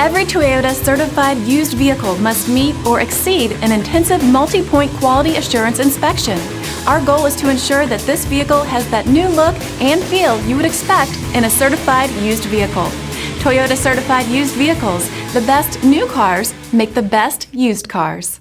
Every Toyota certified used vehicle must meet or exceed an intensive multi-point quality assurance inspection. Our goal is to ensure that this vehicle has that new look and feel you would expect in a certified used vehicle. Toyota certified used vehicles, the best new cars make the best used cars.